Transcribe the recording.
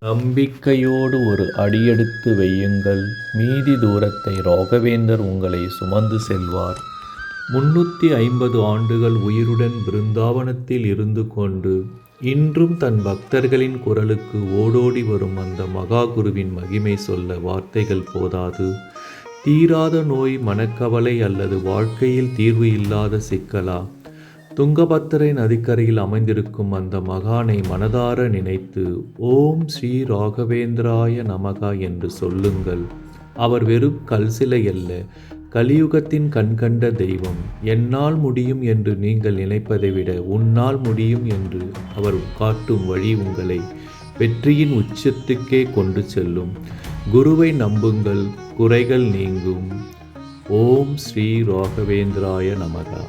நம்பிக்கையோடு ஒரு அடியெடுத்து வையுங்கள், மீதி தூரத்தை ராகவேந்தர் உங்களை சுமந்து செல்வார். 350 ஆண்டுகள் உயிருடன் பிருந்தாவனத்தில் இருந்து கொண்டு இன்றும் தன் பக்தர்களின் குரலுக்கு ஓடோடி வரும் அந்த மகாகுருவின் மகிமை சொல்ல வார்த்தைகள் போதாது. தீராத நோய், மனக்கவலை அல்லது வாழ்க்கையில் தீர்வு இல்லாத சிக்கலா? துங்கபத்திரை நதிக்கரையில் அமைந்திருக்கும் அந்த மகானை மனதார நினைத்து ஓம் ஸ்ரீ ராகவேந்திராய நமகா என்று சொல்லுங்கள். அவர் வெறும் கல் சிலை அல்ல, கலியுகத்தின் கண்கண்ட தெய்வம். என்னால் முடியும் என்று நீங்கள் நினைப்பதை விட உன்னால் முடியும் என்று அவர் காட்டும் வழி உங்களை வெற்றியின் உச்சத்துக்கே கொண்டு செல்லும். குருவை நம்புங்கள், குறைகள் நீங்கும். ஓம் ஸ்ரீ ராகவேந்திராய நமகா.